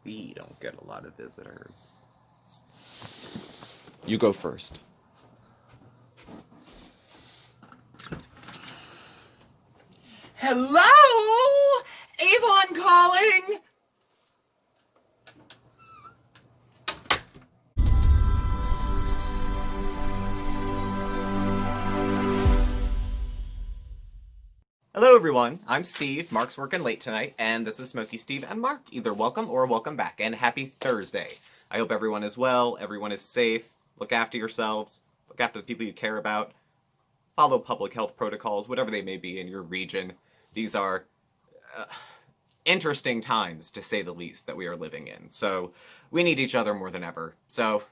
We don't get a lot of visitors. You go first. Hello? Avon calling! Hello everyone, I'm Steve, Mark's working late tonight, and this is Smokey Steve and Mark. Either welcome or welcome back, and happy Thursday. I hope everyone is well, everyone is safe, look after yourselves, look after the people you care about, follow public health protocols, whatever they may be in your region. These are interesting times, to say the least, that we are living in, so we need each other more than ever, so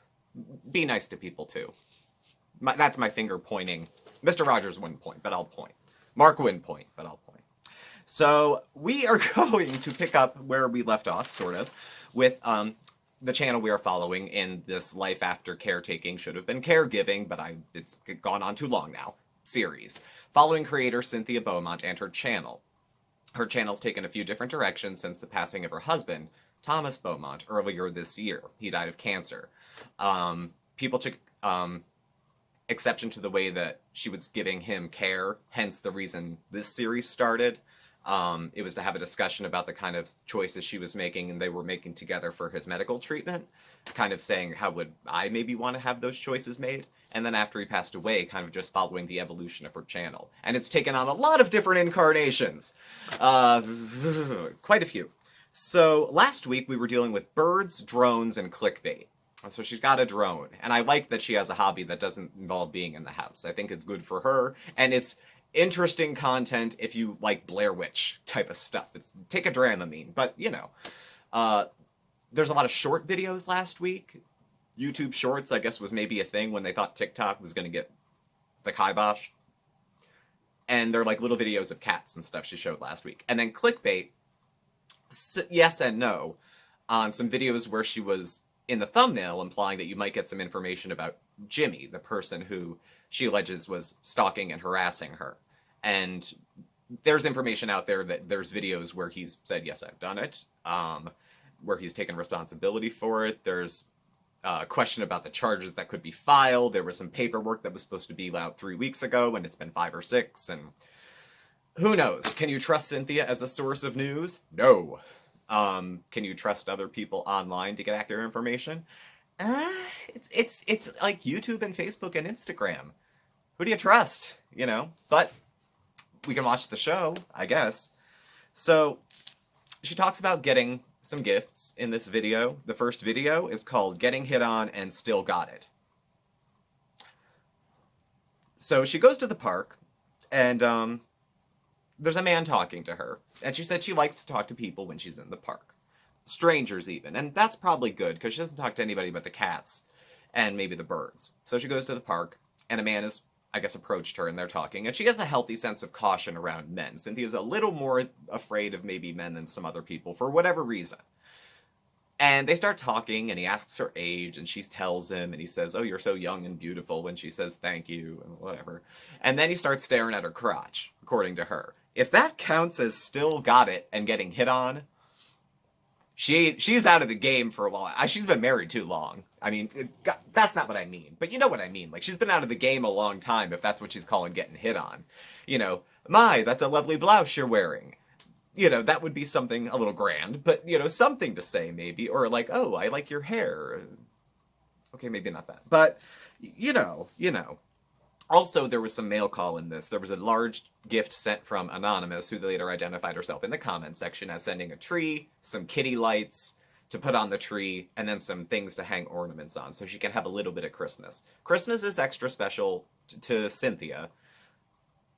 be nice to people too. That's my finger pointing. Mr. Rogers wouldn't point, but I'll point. Mark wouldn't point, but I'll point. So we are going to pick up where we left off, sort of, with the channel we are following in this Life After Caretaking, should have been Caregiving, but it's gone on too long now, series, following creator Cynthia Beaumont and her channel. Her channel's taken a few different directions since the passing of her husband, Thomas Beaumont, earlier this year. He died of cancer. People took exception to the way that she was giving him care, hence the reason this series started. It was to have a discussion about the kind of choices she was making and they were making together for his medical treatment, kind of saying how would I maybe want to have those choices made, and then after he passed away, kind of just following the evolution of her channel. And it's taken on a lot of different incarnations. Quite a few. So last week we were dealing with birds, drones, and clickbait. So she's got a drone, and I like that she has a hobby that doesn't involve being in the house. I think it's good for her, and it's interesting content if you like Blair Witch type of stuff. Take a Dramamine, but you know. There's a lot of short videos last week. YouTube Shorts, I guess, was maybe a thing when they thought TikTok was going to get the kibosh. And they're like little videos of cats and stuff she showed last week. And then clickbait, yes and no, on some videos where she was in the thumbnail implying that you might get some information about Jimmy, the person who she alleges was stalking and harassing her. And there's information out there that there's videos where he's said, yes, I've done it, where he's taken responsibility for it. There's a question about the charges that could be filed. There was some paperwork that was supposed to be out 3 weeks ago, and it's been 5 or 6, and who knows? Can you trust Cynthia as a source of news? No. Can you trust other people online to get accurate information? It's like YouTube and Facebook and Instagram. Who do you trust? You know? But we can watch the show, I guess. So she talks about getting some gifts in this video. The first video is called Getting Hit On and Still Got It. So she goes to the park, and there's a man talking to her, and she said she likes to talk to people when she's in the park. Strangers even, and that's probably good, because she doesn't talk to anybody but the cats, and maybe the birds. So she goes to the park, and a man has, I guess, approached her, and they're talking, and she has a healthy sense of caution around men. Cynthia's a little more afraid of maybe men than some other people, for whatever reason. And they start talking, and he asks her age, and she tells him, and he says, oh, you're so young and beautiful, and she says, thank you, and whatever. And then he starts staring at her crotch, according to her. If that counts as still got it and getting hit on, she's out of the game for a while. She's been married too long. I mean, that's not what I mean, but you know what I mean. Like, she's been out of the game a long time if that's what she's calling getting hit on. You know, my, that's a lovely blouse you're wearing. You know, that would be something a little grand, but, you know, something to say maybe. Or like, oh, I like your hair. Okay, maybe not that. But, you know. Also, there was some mail call in this. There was a large gift sent from Anonymous, who later identified herself in the comments section as sending a tree, some kitty lights to put on the tree, and then some things to hang ornaments on, so she can have a little bit of Christmas. Christmas is extra special to Cynthia,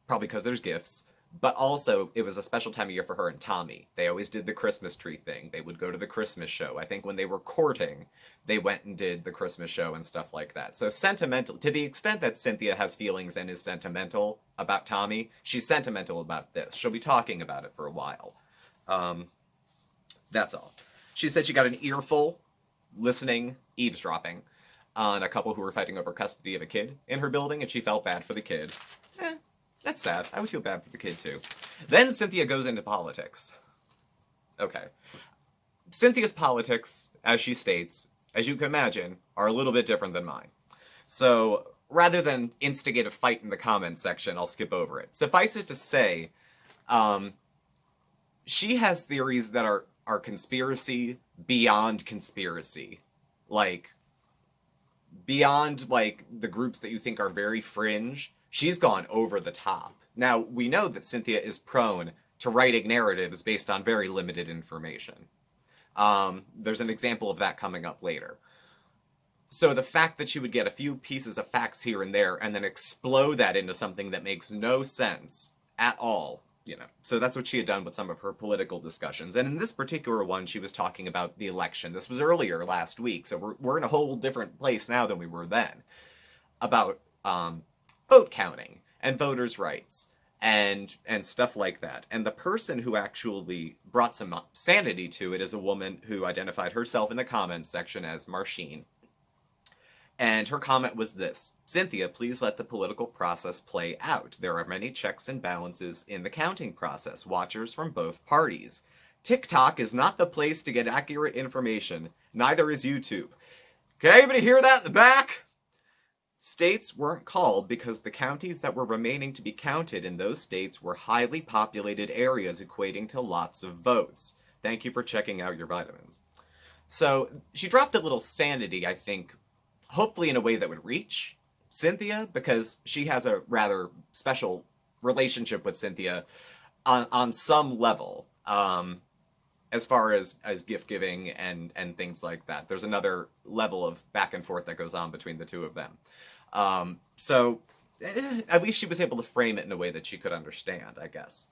probably because there's gifts, but also it was a special time of year for her and Tommy. They always did the Christmas tree thing. They would go to the Christmas show. I think when they were courting, they went and did the Christmas show and stuff like that. So sentimental, to the extent that Cynthia has feelings and is sentimental about Tommy, she's sentimental about this. She'll be talking about it for a while. That's all. She said she got an earful, listening, eavesdropping, on a couple who were fighting over custody of a kid in her building, and she felt bad for the kid. That's sad. I would feel bad for the kid, too. Then Cynthia goes into politics. Okay. Cynthia's politics, as she states, as you can imagine, are a little bit different than mine. So rather than instigate a fight in the comments section, I'll skip over it. Suffice it to say, um, she has theories that are conspiracy beyond conspiracy. Like, beyond, like, the groups that you think are very fringe, she's gone over the top. Now, we know that Cynthia is prone to writing narratives based on very limited information. There's an example of that coming up later. So the fact that she would get a few pieces of facts here and there and then explode that into something that makes no sense at all, you know. So that's what she had done with some of her political discussions. And in this particular one, she was talking about the election. This was earlier last week, so we're in a whole different place now than we were then. About vote counting and voters' rights and stuff like that. And the person who actually brought some sanity to it is a woman who identified herself in the comments section as Marcine. And her comment was this: Cynthia, please let the political process play out. There are many checks and balances in the counting process, watchers from both parties. TikTok is not the place to get accurate information. Neither is YouTube. Can anybody hear that in the back? States weren't called because the counties that were remaining to be counted in those states were highly populated areas equating to lots of votes. Thank you for checking out your vitamins. So she dropped a little sanity, I think, hopefully in a way that would reach Cynthia, because she has a rather special relationship with Cynthia on some level, as far as gift giving and things like that. There's another level of back and forth that goes on between the two of them. So at least she was able to frame it in a way that she could understand, I guess.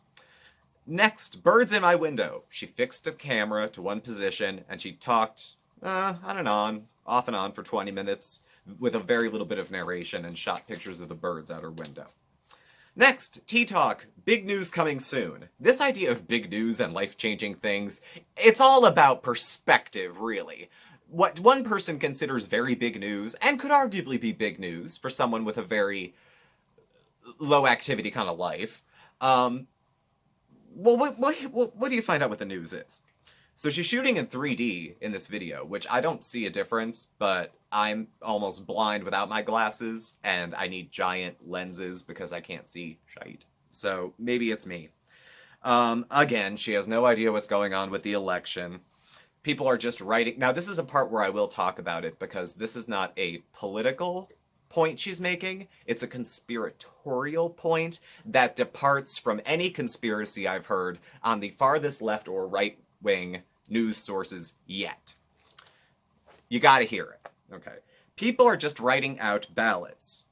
Next, birds in my window. She fixed the camera to one position and she talked on and on, off and on for 20 minutes with a very little bit of narration and shot pictures of the birds out her window. Next, Tea Talk. Big news coming soon. This idea of big news and life-changing things, it's all about perspective, really. What one person considers very big news, and could arguably be big news for someone with a very low-activity kind of life, well, what do you find out what the news is? So she's shooting in 3D in this video, which I don't see a difference, but I'm almost blind without my glasses, and I need giant lenses because I can't see shite. So maybe it's me. Again, she has no idea what's going on with the election. People are just writing. Now, this is a part where I will talk about it, because this is not a political point she's making. It's a conspiratorial point that departs from any conspiracy I've heard on the farthest left or right wing news sources yet. You gotta hear it. Okay. People are just writing out ballots.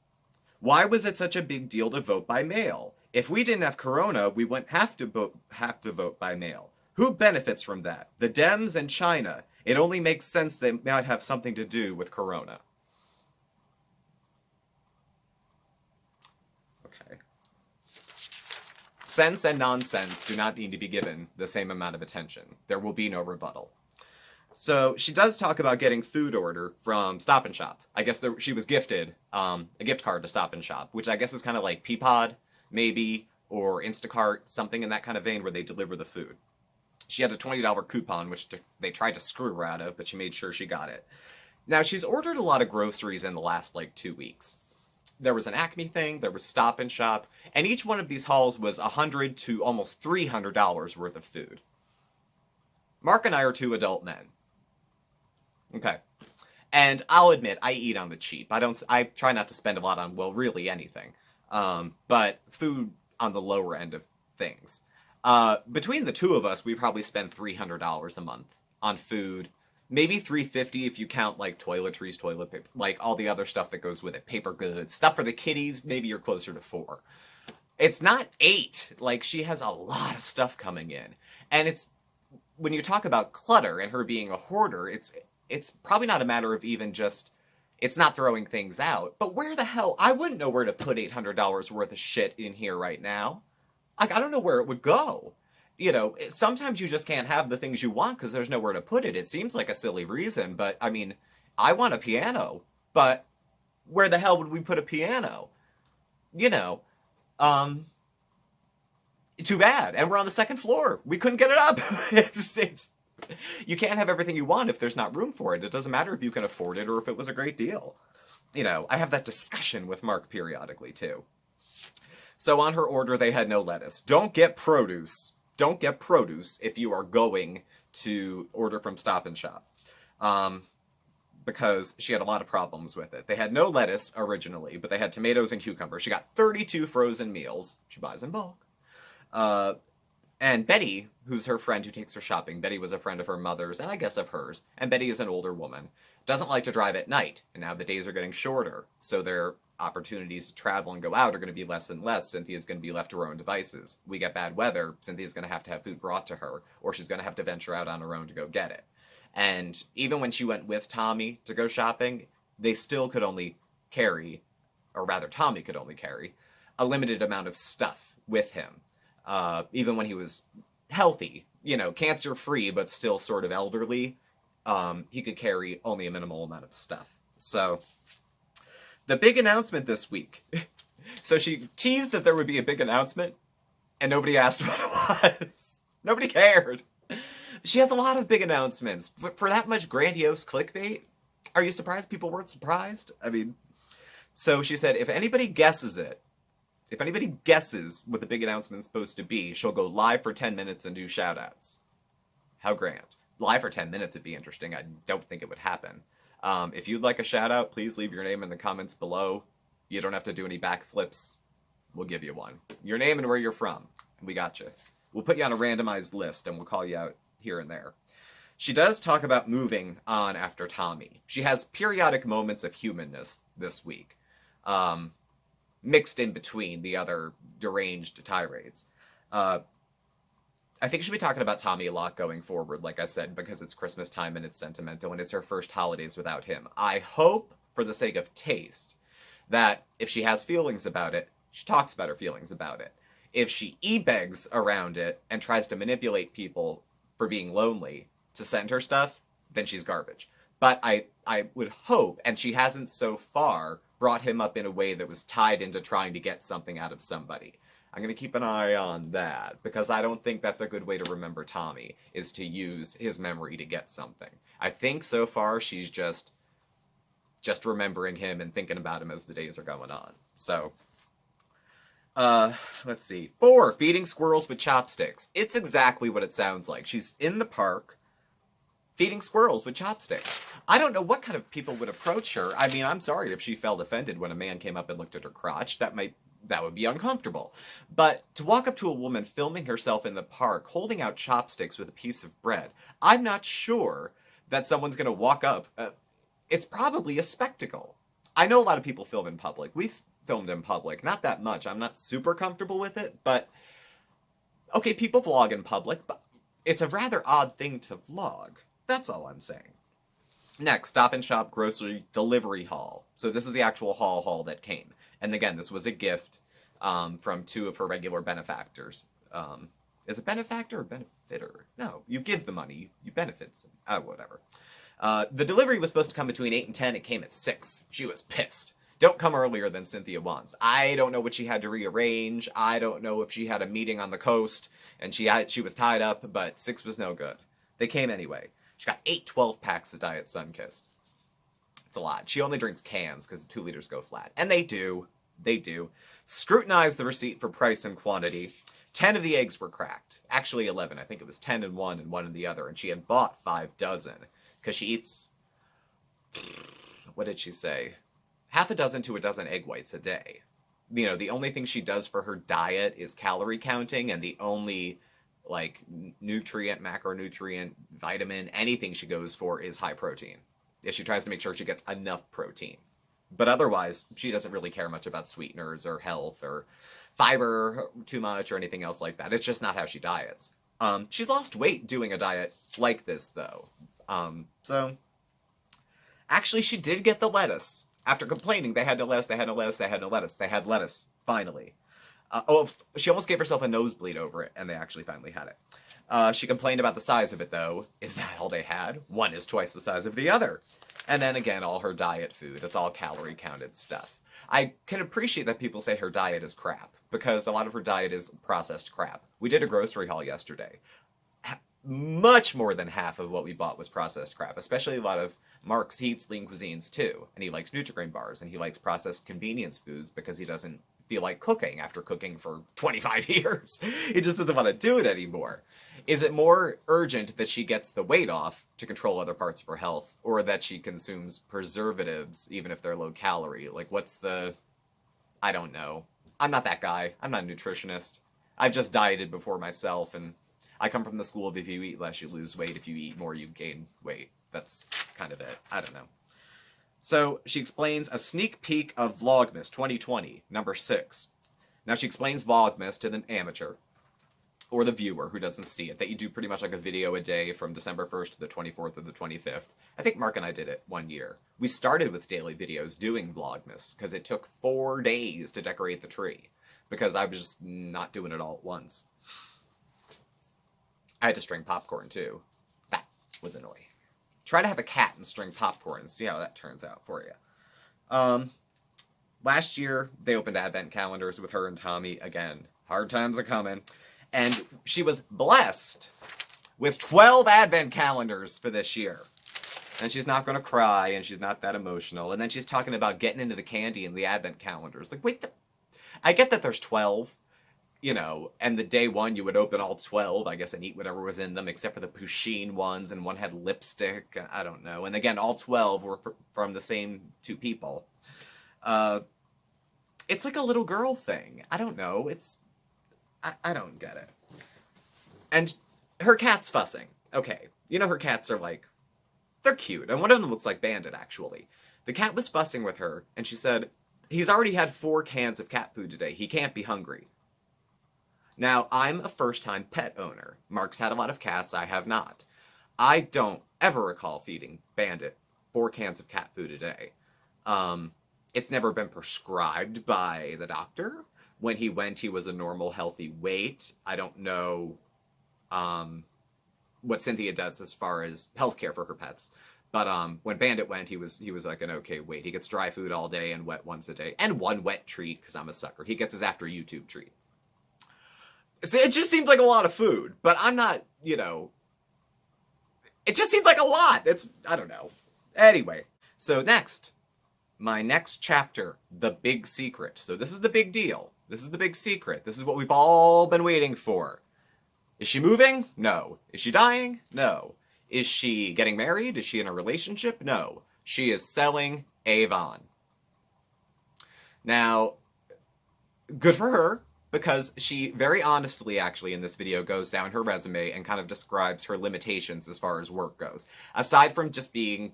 Why was it such a big deal to vote by mail? If we didn't have Corona, we wouldn't have to vote by mail. Who benefits from that? The Dems and China. It only makes sense they might have something to do with Corona. Okay. Sense and nonsense do not need to be given the same amount of attention. There will be no rebuttal. So she does talk about getting food order from Stop and Shop. I guess she was gifted a gift card to Stop and Shop, which I guess is kind of like Peapod, maybe, or Instacart, something in that kind of vein where they deliver the food. She had a $20 coupon, which they tried to screw her out of, but she made sure she got it. Now, she's ordered a lot of groceries in the last, 2 weeks. There was an Acme thing, there was Stop and Shop, and each one of these hauls was $100 to almost $300 worth of food. Mark and I are two adult men. Okay. And I'll admit, I eat on the cheap. I try not to spend a lot on, well, really anything. But food on the lower end of things. Between the two of us, we probably spend $300 a month on food. Maybe $350 if you count, toiletries, toilet paper, all the other stuff that goes with it. Paper goods, stuff for the kiddies, maybe you're closer to $4. It's not $8. She has a lot of stuff coming in. And when you talk about clutter and her being a hoarder, it's probably not a matter of even just, it's not throwing things out. But where the hell, I wouldn't know where to put $800 worth of shit in here right now. I don't know where it would go. Sometimes you just can't have the things you want because there's nowhere to put it. It seems like a silly reason, but I mean, I want a piano, but where the hell would we put a piano? Too bad. And we're on the second floor. We couldn't get it up. It's You can't have everything you want if there's not room for it. It doesn't matter if you can afford it or if it was a great deal. You know, I have that discussion with Mark periodically, too. So on her order, they had no lettuce. Don't get produce. Don't get produce if you are going to order from Stop and Shop. Because she had a lot of problems with it. They had no lettuce originally, but they had tomatoes and cucumbers. She got 32 frozen meals. She buys in bulk. And Betty, who's her friend who takes her shopping, Betty was a friend of her mother's, and I guess of hers, and Betty is an older woman, doesn't like to drive at night, and now the days are getting shorter, so their opportunities to travel and go out are going to be less and less. Cynthia's going to be left to her own devices. We get bad weather, Cynthia's going to have food brought to her, or she's going to have to venture out on her own to go get it. And even when she went with Tommy to go shopping, they still could only carry, or rather Tommy could only carry, a limited amount of stuff with him. Even when he was healthy, you know, cancer-free, but still sort of elderly, he could carry only a minimal amount of stuff. So, the big announcement this week. So she teased that there would be a big announcement, and nobody asked what it was. Nobody cared. She has a lot of big announcements. But for that much grandiose clickbait, are you surprised people weren't surprised? I mean, so she said, if anybody guesses what the big announcement's supposed to be, she'll go live for 10 minutes and do shoutouts. How grand. Live for 10 minutes would be interesting. I don't think it would happen. If you'd like a shoutout, please leave your name in the comments below. You don't have to do any backflips. We'll give you one. Your name and where you're from. We got you. We'll put you on a randomized list and we'll call you out here and there. She does talk about moving on after Tommy. She has periodic moments of humanness this week. Mixed in between the other deranged tirades. I think she'll be talking about Tommy a lot going forward, like I said, because it's Christmas time and it's sentimental and it's her first holidays without him. I hope, for the sake of taste, that if she has feelings about it, she talks about her feelings about it. If she e-begs around it and tries to manipulate people for being lonely to send her stuff, then she's garbage. But I would hope, and she hasn't so far, brought him up in a way that was tied into trying to get something out of somebody. I'm going to keep an eye on that, because I don't think that's a good way to remember Tommy, is to use his memory to get something. I think so far she's just remembering him and thinking about him as the days are going on. So, let's see. 4, feeding squirrels with chopsticks. It's exactly what it sounds like. She's in the park, feeding squirrels with chopsticks. I don't know what kind of people would approach her. I mean, I'm sorry if she felt offended when a man came up and looked at her crotch. That would be uncomfortable. But to walk up to a woman filming herself in the park, holding out chopsticks with a piece of bread, I'm not sure that someone's going to walk up. It's probably a spectacle. I know a lot of people film in public. We've filmed in public. Not that much. I'm not super comfortable with it, but okay, people vlog in public, but it's a rather odd thing to vlog. That's all I'm saying. Next, Stop and Shop grocery delivery haul. So this is the actual haul that came. And again, this was a gift from 2 of her regular benefactors. Is it benefactor or benefitter? No, you give the money, you benefit. Whatever. The delivery was supposed to come between 8 and 10. It came at 6. She was pissed. Don't come earlier than Cynthia wants. I don't know what she had to rearrange. I don't know if she had a meeting on the coast and she was tied up, but 6 was no good. They came anyway. She got 8 12-packs of Diet Sunkist. It's a lot. She only drinks cans because the 2 liters go flat. And they do. They do. Scrutinize the receipt for price and quantity. 10 of the eggs were cracked. Actually 11. I think it was 10 in one and 1 in the other. And she had bought 5 dozen. Because she eats, what did she say? Half a dozen to a dozen egg whites a day. You know, the only thing she does for her diet is calorie counting, and the only like nutrient, macronutrient, vitamin, anything she goes for is high protein. Yeah, she tries to make sure she gets enough protein. But otherwise, she doesn't really care much about sweeteners or health or fiber too much or anything else like that. It's just not how she diets. She's lost weight doing a diet like this, though. So, actually, she did get the lettuce. After complaining, they had no lettuce, they had no lettuce, they had no lettuce. They had lettuce, finally. She almost gave herself a nosebleed over it, and they actually finally had it. She complained about the size of it, though. Is that all they had? One is twice the size of the other. And then again, all her diet food. It's all calorie-counted stuff. I can appreciate that people say her diet is crap, because a lot of her diet is processed crap. We did a grocery haul yesterday. much more than half of what we bought was processed crap, especially a lot of Mark's eats lean cuisines too, and he likes Nutri-Grain bars, and he likes processed convenience foods because he doesn't feel like cooking after cooking for 25 years. He just doesn't want to do it anymore. Is it more urgent that she gets the weight off to control other parts of her health, or that she consumes preservatives, even if they're low calorie? Like, what's the... I don't know. I'm not that guy. I'm not a nutritionist. I've just dieted before myself, and I come from the school of if you eat less, you lose weight. If you eat more, you gain weight. That's kind of it. I don't know. So she explains a sneak peek of Vlogmas 2020, number 6. Now she explains Vlogmas to the amateur, or the viewer who doesn't see it, that you do pretty much like a video a day from December 1st to the 24th or the 25th. I think Mark and I did it one year. We started with daily videos doing Vlogmas, because it took 4 days to decorate the tree, because I was just not doing it all at once. I had to string popcorn, too. That was annoying. Try to have a cat and string popcorn and see how that turns out for you. Last year, they opened advent calendars with her and Tommy. Again, hard times are coming. And she was blessed with 12 advent calendars for this year. And she's not going to cry, and she's not that emotional. And then she's talking about getting into the candy in the advent calendars. Like, wait, I get that there's 12, you know, and the day one you would open all 12, I guess, and eat whatever was in them, except for the Pusheen ones, and one had lipstick, I don't know. And again, all 12 were from the same 2 people. It's like a little girl thing. I don't know. I don't get it. And her cat's fussing. Okay, you know her cats are like, they're cute, and one of them looks like Bandit, actually. The cat was fussing with her, and she said, he's already had 4 cans of cat food today. He can't be hungry. Now, I'm a first-time pet owner. Mark's had a lot of cats, I have not. I don't ever recall feeding Bandit 4 cans of cat food a day. It's never been prescribed by the doctor. When he went, he was a normal, healthy weight. I don't know what Cynthia does as far as healthcare for her pets. But when Bandit went, he was like an okay weight. He gets dry food all day and wet once a day. And 1 wet treat, because I'm a sucker. He gets his after YouTube treat. So it just seemed like a lot of food. But I'm not, you know... It just seemed like a lot. I don't know. Anyway, so next. My next chapter, The Big Secret. So this is the big deal. This is the big secret. This is what we've all been waiting for. Is she moving? No. Is she dying? No. Is she getting married? Is she in a relationship? No. She is selling Avon. Now, good for her, because she very honestly, actually, in this video, goes down her resume and kind of describes her limitations as far as work goes. Aside from just being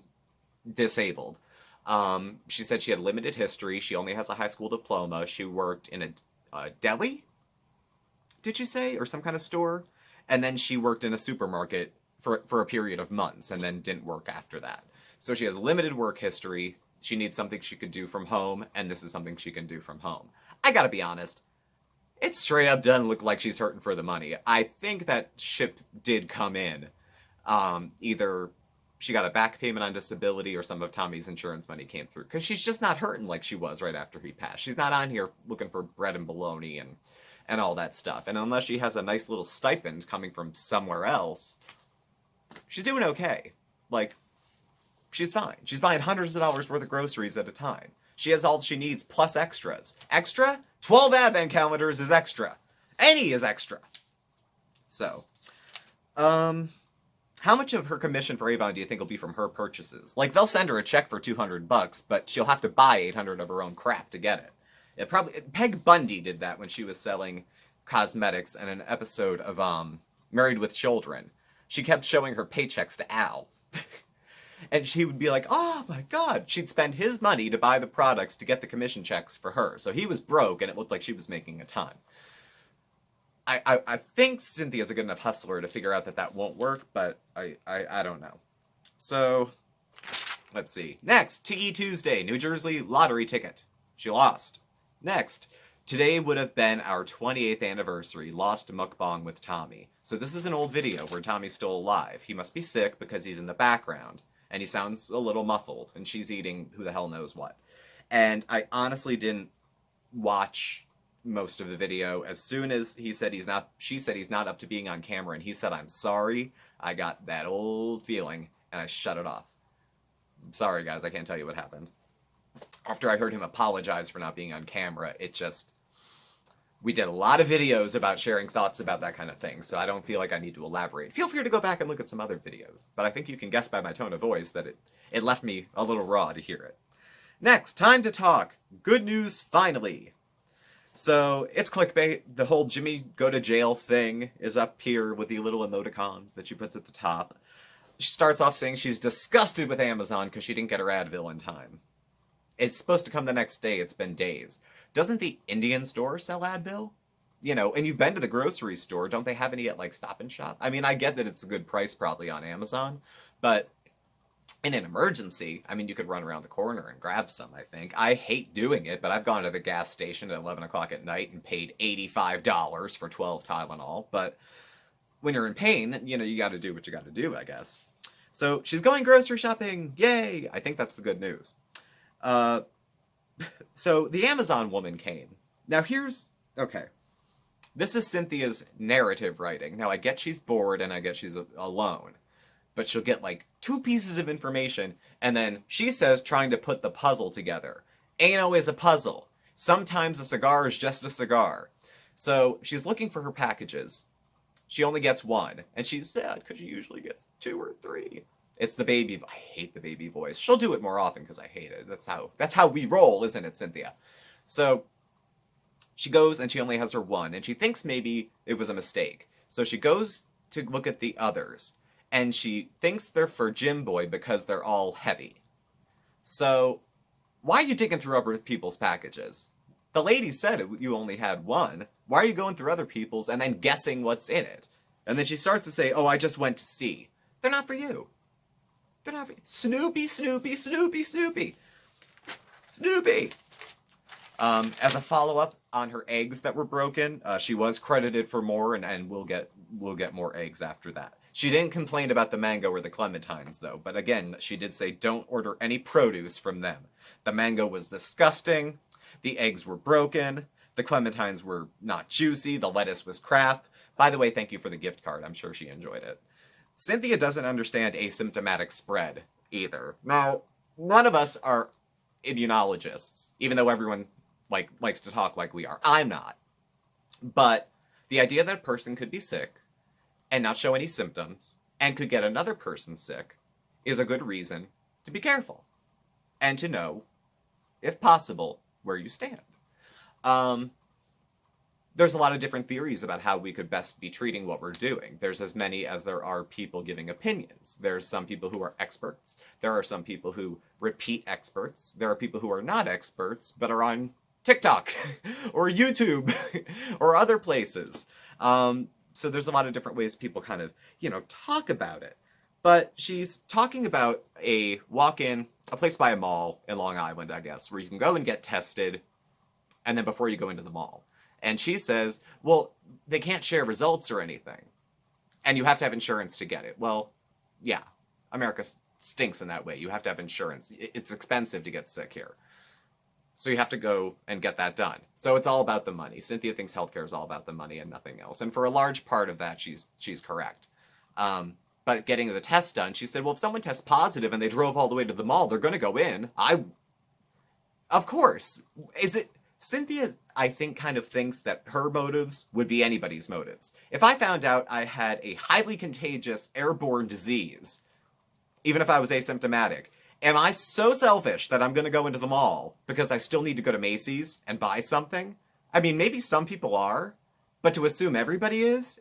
disabled. She said she had limited history. She only has a high school diploma. She worked in a deli, did you say? Or some kind of store? And then she worked in a supermarket for a period of months and then didn't work after that. So she has limited work history. She needs something she could do from home, and this is something she can do from home. I gotta be honest. It straight up doesn't look like she's hurting for the money. I think that ship did come in. Either she got a back payment on disability or some of Tommy's insurance money came through. Because she's just not hurting like she was right after he passed. She's not on here looking for bread and bologna and all that stuff. And unless she has a nice little stipend coming from somewhere else, she's doing okay. Like, she's fine. She's buying hundreds of dollars worth of groceries at a time. She has all she needs plus extras. Extra? 12 advent calendars is extra. Any is extra. So, how much of her commission for Avon do you think will be from her purchases? Like, they'll send her a check for $200, but she'll have to buy 800 of her own crap to get it. Peg Bundy did that when she was selling cosmetics in an episode of Married with Children. She kept showing her paychecks to Al. And she would be like, oh my god. She'd spend his money to buy the products to get the commission checks for her. So he was broke, and it looked like she was making a ton. I think Cynthia's a good enough hustler to figure out that won't work, but I don't know. So, let's see. Next, Tiggy Tuesday, New Jersey lottery ticket. She lost. Next, today would have been our 28th anniversary, lost mukbang with Tommy. So this is an old video where Tommy's still alive. He must be sick because he's in the background, and he sounds a little muffled, and she's eating who the hell knows what. And I honestly didn't watch most of the video. As soon as she said he's not up to being on camera, and he said, "I'm sorry," I got that old feeling, and I shut it off. Sorry, guys, I can't tell you what happened. After I heard him apologize for not being on camera, we did a lot of videos about sharing thoughts about that kind of thing, so I don't feel like I need to elaborate. Feel free to go back and look at some other videos, but I think you can guess by my tone of voice that it left me a little raw to hear it. Next, time to talk. Good news, finally. So, it's clickbait. The whole Jimmy go to jail thing is up here with the little emoticons that she puts at the top. She starts off saying she's disgusted with Amazon because she didn't get her Advil in time. It's supposed to come the next day. It's been days. Doesn't the Indian store sell Advil? You know, and you've been to the grocery store. Don't they have any at, like, Stop and Shop? I mean, I get that it's a good price probably on Amazon, but in an emergency, I mean, you could run around the corner and grab some, I think. I hate doing it, but I've gone to the gas station at 11 o'clock at night and paid $85 for 12 Tylenol. But when you're in pain, you know, you gotta do what you gotta do, I guess. So she's going grocery shopping. Yay! I think that's the good news. So the Amazon woman came. Now okay. This is Cynthia's narrative writing. Now I get she's bored and I get she's alone. But she'll get like 2 pieces of information and then she says trying to put the puzzle together. Ain't always a puzzle. Sometimes a cigar is just a cigar. So she's looking for her packages. She only gets 1. And she's sad because she usually gets 2 or 3. It's the baby. I hate the baby voice. She'll do it more often because I hate it. That's how we roll, isn't it, Cynthia? So she goes and she only has her 1, and she thinks maybe it was a mistake. So she goes to look at the others, and she thinks they're for Jim Boy because they're all heavy. So why are you digging through other people's packages? The lady said you only had 1. Why are you going through other people's and then guessing what's in it? And then she starts to say, "Oh, I just went to see." They're not for you. They're not for you. Snoopy, Snoopy, Snoopy, Snoopy. Snoopy. As a follow-up on her eggs that were broken, she was credited for more, and we'll get more eggs after that. She didn't complain about the mango or the clementines, though. But again, she did say don't order any produce from them. The mango was disgusting. The eggs were broken. The clementines were not juicy. The lettuce was crap. By the way, thank you for the gift card. I'm sure she enjoyed it. Cynthia doesn't understand asymptomatic spread either. Now, none of us are immunologists, even though everyone likes to talk like we are. I'm not. But the idea that a person could be sick and not show any symptoms and could get another person sick is a good reason to be careful and to know, if possible, where you stand. There's a lot of different theories about how we could best be treating what we're doing. There's as many as there are people giving opinions. There's some people who are experts. There are some people who repeat experts. There are people who are not experts, but are on TikTok or YouTube or other places. So there's a lot of different ways people kind of, talk about it. But she's talking about a place by a mall in Long Island, I guess, where you can go and get tested, and then before you go into the mall. And she says, well, they can't share results or anything. And you have to have insurance to get it. Well, yeah, America stinks in that way. You have to have insurance. It's expensive to get sick here. So you have to go and get that done. So it's all about the money. Cynthia thinks healthcare is all about the money and nothing else. And for a large part of that, she's correct. But getting the test done, she said, well, if someone tests positive and they drove all the way to the mall, they're going to go in. Of course. Cynthia, I think, kind of thinks that her motives would be anybody's motives. If I found out I had a highly contagious airborne disease, even if I was asymptomatic, am I so selfish that I'm going to go into the mall because I still need to go to Macy's and buy something? I mean, maybe some people are, but to assume everybody is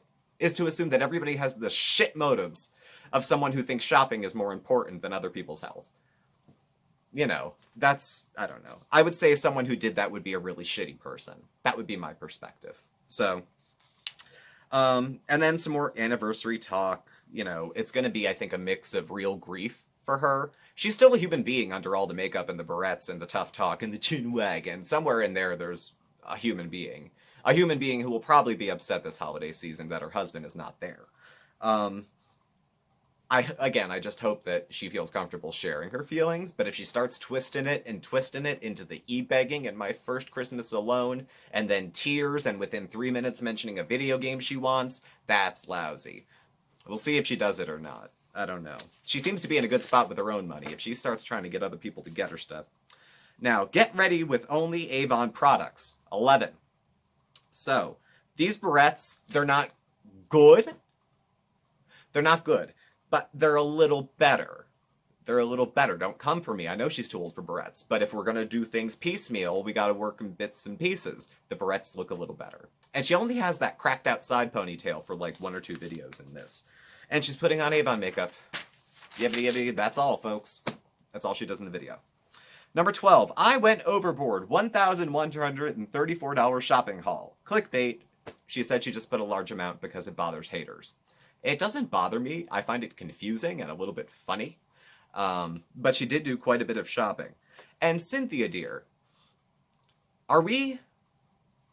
to assume that everybody has the shit motives of someone who thinks shopping is more important than other people's health. I don't know. I would say someone who did that would be a really shitty person. That would be my perspective. So, and then some more anniversary talk. It's going to be, I think, a mix of real grief for her. She's still a human being under all the makeup and the barrettes and the tough talk and the chin wag. And somewhere in there's a human being. A human being who will probably be upset this holiday season that her husband is not there. I just hope that she feels comfortable sharing her feelings, but if she starts twisting it into the e-begging and my first Christmas alone, and then tears, and within 3 minutes mentioning a video game she wants, that's lousy. We'll see if she does it or not. I don't know. She seems to be in a good spot with her own money if she starts trying to get other people to get her stuff. Now, get ready with only Avon products. 11. So, these barrettes, they're not good. They're not good, but they're a little better. They're a little better. Don't come for me. I know she's too old for barrettes, but if we're going to do things piecemeal, we got to work in bits and pieces. The barrettes look a little better. And she only has that cracked out side ponytail for like 1 or 2 videos in this. And she's putting on Avon makeup. Yibbity yibbity, that's all, folks. That's all she does in the video. Number 12, I went overboard. $1,134 shopping haul. Clickbait. She said she just put a large amount because it bothers haters. It doesn't bother me. I find it confusing and a little bit funny. But she did do quite a bit of shopping. And Cynthia, dear, are we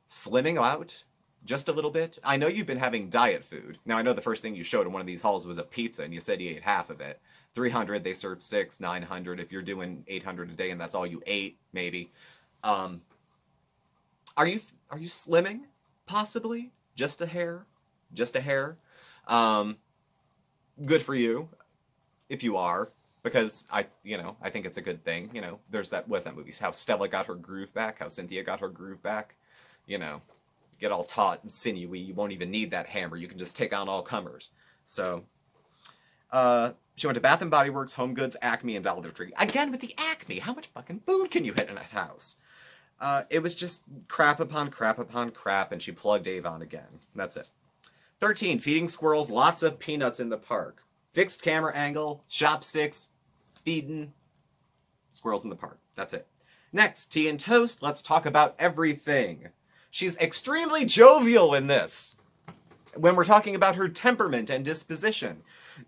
slimming out just a little bit? I know you've been having diet food. Now, I know the first thing you showed in one of these hauls was a pizza, and you said you ate half of it. 300, they serve 6, 900. If you're doing 800 a day and that's all you ate, maybe. Are you slimming? Possibly? Just a hair? Just a hair? Good for you, if you are, because I think it's a good thing. You know, there's what's that movie? How Stella got her groove back, how Cynthia got her groove back. You know, get all taut and sinewy. You won't even need that hammer. You can just take on all comers. So, she went to Bath & Body Works, Home Goods, Acme, and Dollar Tree. Again with the Acme. How much fucking food can you hit in a house? It was just crap upon crap upon crap, and she plugged Avon again. That's it. 13, feeding squirrels lots of peanuts in the park. Fixed camera angle, chopsticks, feeding squirrels in the park. That's it. Next, tea and toast. Let's talk about everything. She's extremely jovial in this. When we're talking about her temperament and disposition.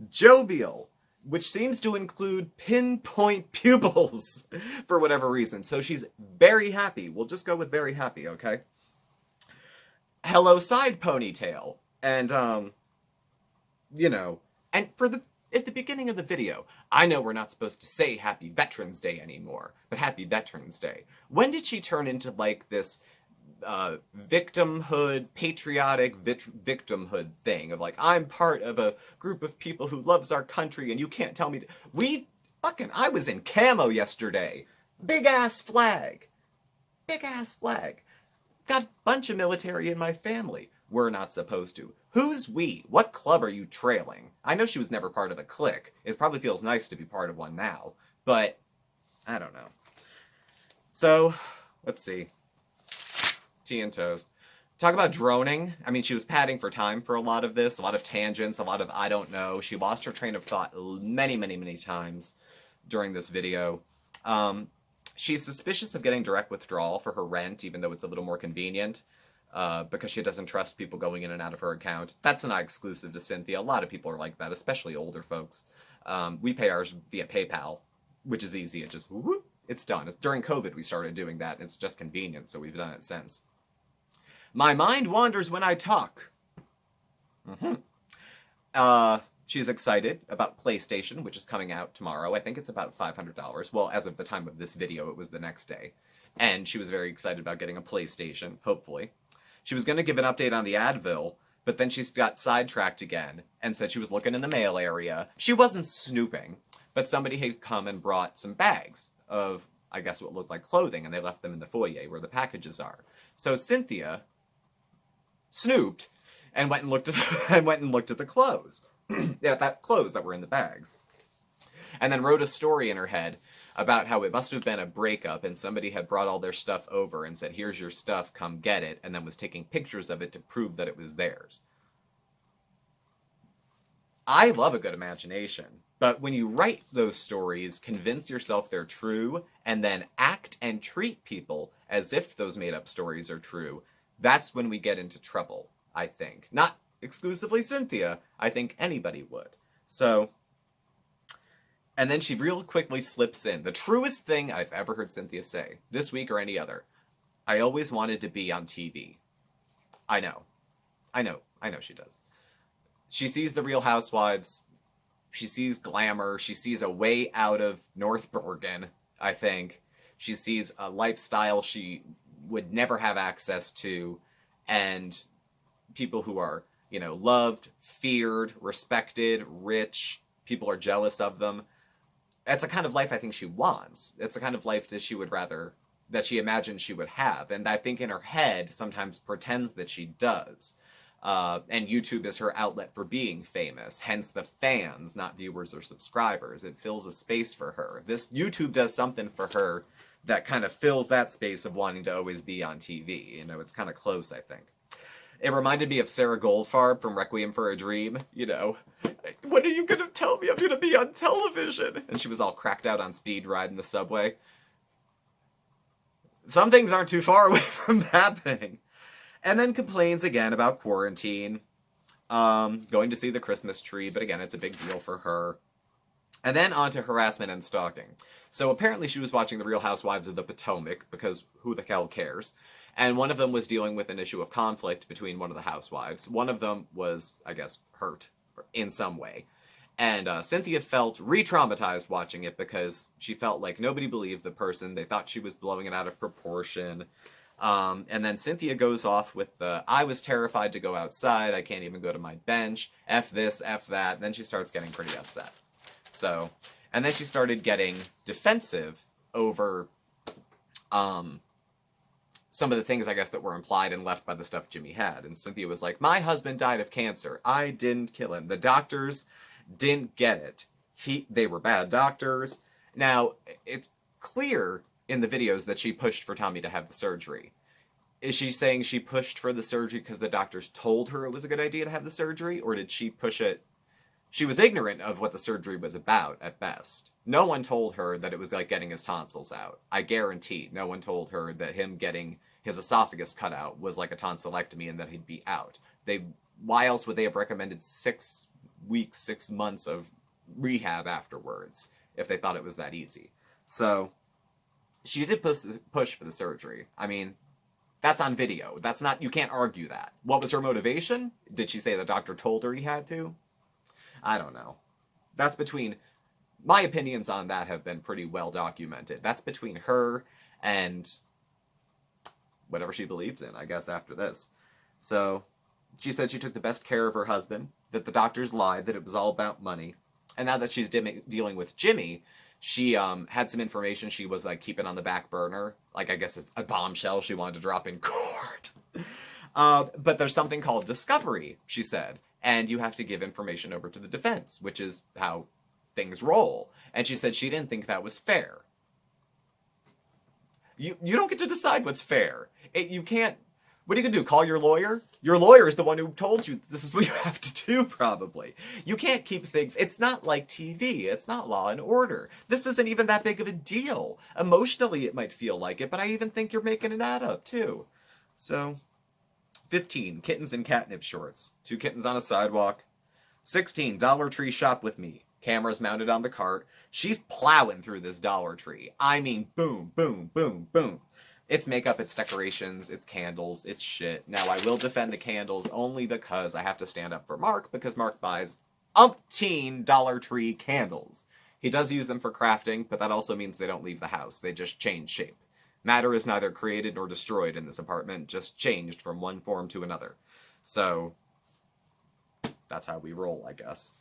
Jovial, which seems to include pinpoint pupils for whatever reason. So she's very happy. We'll just go with very happy, okay? Hello side ponytail. And, you know, and at the beginning of the video, I know we're not supposed to say Happy Veterans Day anymore, but Happy Veterans Day. When did she turn into, like, this victimhood, patriotic victimhood thing of, like, I'm part of a group of people who loves our country and you can't tell me I was in camo yesterday. Big ass flag. Big ass flag. Got a bunch of military in my family. We're not supposed to. Who's we? What club are you trailing? I know she was never part of a clique. It probably feels nice to be part of one now. But, I don't know. So, let's see. Tea and toast. Talk about droning. I mean, she was padding for time for a lot of this. A lot of tangents, a lot of I don't know. She lost her train of thought many, many, many times during this video. She's suspicious of getting direct withdrawal for her rent, even though it's a little more convenient. Because she doesn't trust people going in and out of her account. That's not exclusive to Cynthia. A lot of people are like that, especially older folks. We pay ours via PayPal, which is easy. It just, whoop, it's done. During COVID, we started doing that, and it's just convenient, so we've done it since. My mind wanders when I talk. She's excited about PlayStation, which is coming out tomorrow. I think it's about $500. Well, as of the time of this video, it was the next day. And she was very excited about getting a PlayStation, hopefully. She was going to give an update on the Advil, but then she got sidetracked again and said she was looking in the mail area. She wasn't snooping, but somebody had come and brought some bags of, I guess, what looked like clothing, and they left them in the foyer where the packages are. So Cynthia snooped and went and looked at the clothes. Yeah, that clothes that were in the bags. And then wrote a story in her head about how it must have been a breakup and somebody had brought all their stuff over and said, here's your stuff, come get it, and then was taking pictures of it to prove that it was theirs. I love a good imagination, but when you write those stories, convince yourself they're true, and then act and treat people as if those made-up stories are true, that's when we get into trouble, I think. Not exclusively Cynthia, I think anybody would. So, and then she real quickly slips in. The truest thing I've ever heard Cynthia say, this week or any other. I always wanted to be on TV. I know she does. She sees the Real Housewives. She sees glamour. She sees a way out of North Bergen, I think. She sees a lifestyle she would never have access to, and people who are, loved, feared, respected, rich. People are jealous of them. That's a kind of life I think she wants. It's a kind of life that she would rather, that she imagines she would have. And I think in her head sometimes pretends that she does. And YouTube is her outlet for being famous, hence the fans, not viewers or subscribers. It fills a space for her. This YouTube does something for her that kind of fills that space of wanting to always be on TV. It's kind of close, I think. It reminded me of Sarah Goldfarb from Requiem for a Dream. When are you going to tell me I'm going to be on television? And she was all cracked out on speed riding the subway. Some things aren't too far away from happening. And then complains again about quarantine. Going to see the Christmas tree, but again, it's a big deal for her. And then on to harassment and stalking. So apparently she was watching The Real Housewives of the Potomac, because who the hell cares? And one of them was dealing with an issue of conflict between one of the housewives. One of them was, I guess, hurt in some way. And Cynthia felt re-traumatized watching it because she felt like nobody believed the person. They thought she was blowing it out of proportion. And then Cynthia goes off with the, I was terrified to go outside. I can't even go to my bench. F this, F that. Then she starts getting pretty upset. So, and then she started getting defensive over some of the things, I guess, that were implied and left by the stuff Jimmy had. And Cynthia was like, my husband died of cancer. I didn't kill him. The doctors didn't get it. They were bad doctors. Now, it's clear in the videos that she pushed for Tommy to have the surgery. Is she saying she pushed for the surgery because the doctors told her it was a good idea to have the surgery? Or did she push it? She was ignorant of what the surgery was about, at best. No one told her that it was like getting his tonsils out. I guarantee no one told her that him getting his esophagus cut out was like a tonsillectomy and that he'd be out. Why else would they have recommended 6 weeks, 6 months of rehab afterwards if they thought it was that easy? So, she did push for the surgery. I mean, that's on video. You can't argue that. What was her motivation? Did she say the doctor told her he had to? I don't know. That's between, my opinions on that have been pretty well documented. That's between her and whatever she believes in, I guess, after this. So, she said she took the best care of her husband, that the doctors lied, that it was all about money. And now that she's dealing with Jimmy, she had some information she was like keeping on the back burner. Like, I guess it's a bombshell she wanted to drop in court. But there's something called discovery, she said. And you have to give information over to the defense, which is how things roll. And she said she didn't think that was fair. You don't get to decide what's fair. You can't... What are you going to do, call your lawyer? Your lawyer is the one who told you this is what you have to do, probably. You can't keep things... It's not like TV. It's not Law and Order. This isn't even that big of a deal. Emotionally, it might feel like it, but I even think you're making it add up, too. So... 15, kittens in catnip shorts. 2 kittens on a sidewalk. 16, Dollar Tree shop with me. Cameras mounted on the cart. She's plowing through this Dollar Tree. I mean, boom, boom, boom, boom. It's makeup, it's decorations, it's candles, it's shit. Now, I will defend the candles only because I have to stand up for Mark, because Mark buys umpteen Dollar Tree candles. He does use them for crafting, but that also means they don't leave the house. They just change shape. Matter is neither created nor destroyed in this apartment, just changed from one form to another. So, that's how we roll, I guess.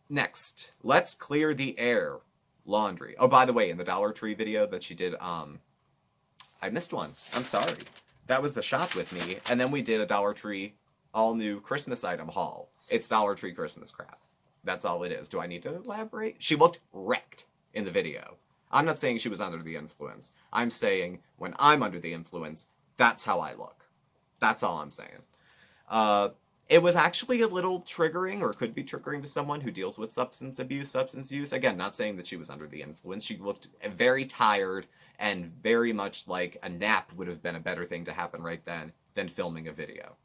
Next, let's clear the air. Laundry. Oh, by the way, in the Dollar Tree video that she did, I missed one. I'm sorry. That was the shop with me, and then we did a Dollar Tree all-new Christmas item haul. It's Dollar Tree Christmas crap. That's all it is. Do I need to elaborate? She looked wrecked in the video. I'm not saying she was under the influence. I'm saying when I'm under the influence, that's how I look. That's all I'm saying. It was actually a little triggering, or could be triggering to someone who deals with substance use. Again, not saying that she was under the influence. She looked very tired and very much like a nap would have been a better thing to happen right then than filming a video.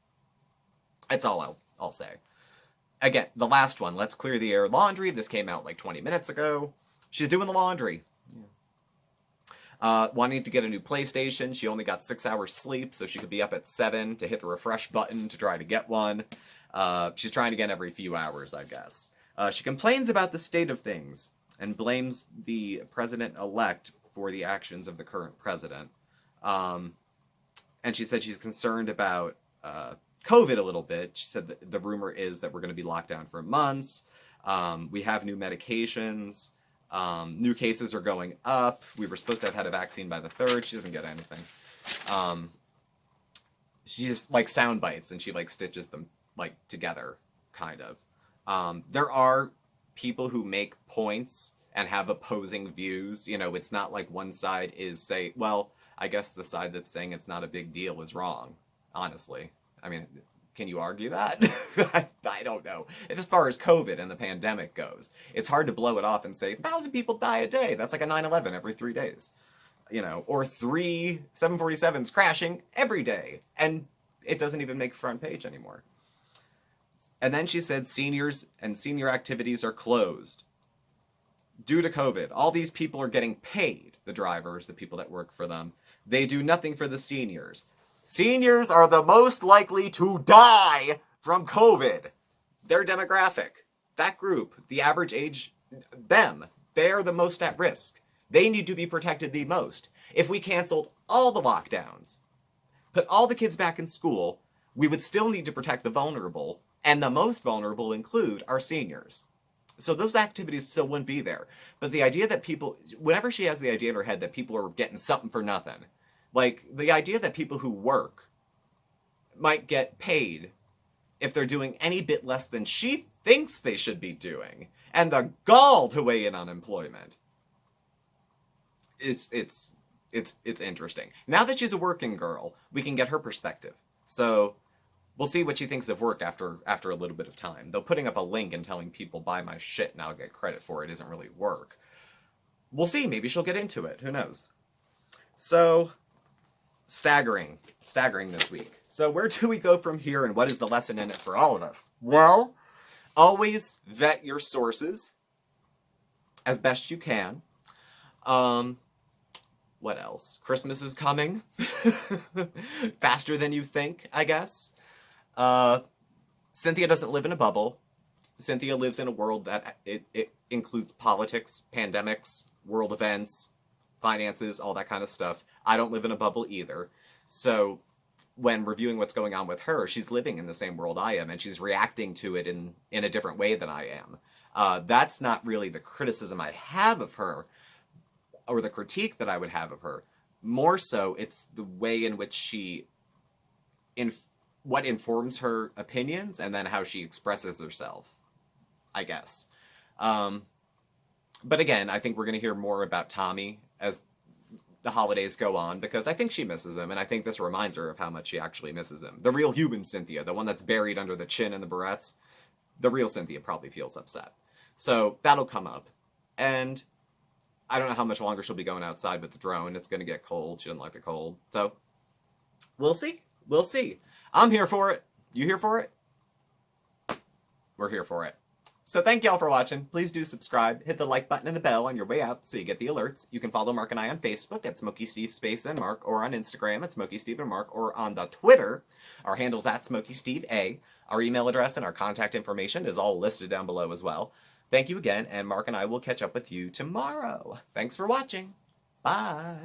That's all I'll say. Again, the last one, let's clear the air. Laundry. This came out like 20 minutes ago. She's doing the laundry. Wanting to get a new PlayStation. She only got 6 hours sleep, so she could be up at 7 to hit the refresh button to try to get one. She's trying to get every few hours, I guess. She complains about the state of things and blames the president-elect for the actions of the current president. And she said she's concerned about COVID a little bit. She said that the rumor is that we're going to be locked down for months. We have new medications. New cases are going up. We were supposed to have had a vaccine by the 3rd. She doesn't get anything. She just like sound bites and she like stitches them like together, kind of. There are people who make points and have opposing views. You know, it's not like one side is say, well, I guess the side that's saying it's not a big deal is wrong, honestly. I mean, can you argue that? I don't know. As far as COVID and the pandemic goes, it's hard to blow it off and say 1,000 people die a day. That's like a 9/11 every 3 days. You know, or 3 747s crashing every day. And it doesn't even make front page anymore. And then she said seniors and senior activities are closed due to COVID. All these people are getting paid, the drivers, the people that work for them. They do nothing for the seniors. Seniors are the most likely to die from COVID. Their demographic, that group, the average age, them, they're the most at risk. They need to be protected the most. If we canceled all the lockdowns, put all the kids back in school, we would still need to protect the vulnerable, and the most vulnerable include our seniors. So those activities still wouldn't be there. But the idea that people, whenever she has the idea in her head that people are getting something for nothing, like the idea that people who work might get paid if they're doing any bit less than she thinks they should be doing, and the gall to weigh in on employment. It's interesting. Now that she's a working girl, we can get her perspective. So we'll see what she thinks of work after a little bit of time. Though putting up a link and telling people buy my shit and I'll get credit for it isn't really work. We'll see. Maybe she'll get into it. Who knows? So staggering this week. So where do we go from here, and what is the lesson in it for all of us? Well, always vet your sources as best you can. What else? Christmas is coming. Faster than you think, I guess. Cynthia doesn't live in a bubble. Cynthia lives in a world that it includes politics, pandemics, world events, finances, all that kind of stuff. I don't live in a bubble either. So when reviewing what's going on with her, she's living in the same world I am, and she's reacting to it in a different way than I am. That's not really the criticism I have of her, or the critique that I would have of her. More so, it's the way in which she, what informs her opinions, and then how she expresses herself, I guess. But again, I think we're going to hear more about Tommy as the holidays go on, because I think she misses him, and I think this reminds her of how much she actually misses him. The real human Cynthia, the one that's buried under the chin and the barrettes, the real Cynthia probably feels upset. So that'll come up. And I don't know how much longer she'll be going outside with the drone. It's going to get cold. She doesn't like the cold. So we'll see. We'll see. I'm here for it. You here for it? We're here for it. So thank y'all for watching. Please do subscribe. Hit the like button and the bell on your way out so you get the alerts. You can follow Mark and I on Facebook at SmokeySteveAndMarc, or on Instagram at SmokeySteveAndMarc, or on the Twitter. Our handle's at SmokeySteveA. Our email address and our contact information is all listed down below as well. Thank you again, and Mark and I will catch up with you tomorrow. Thanks for watching. Bye.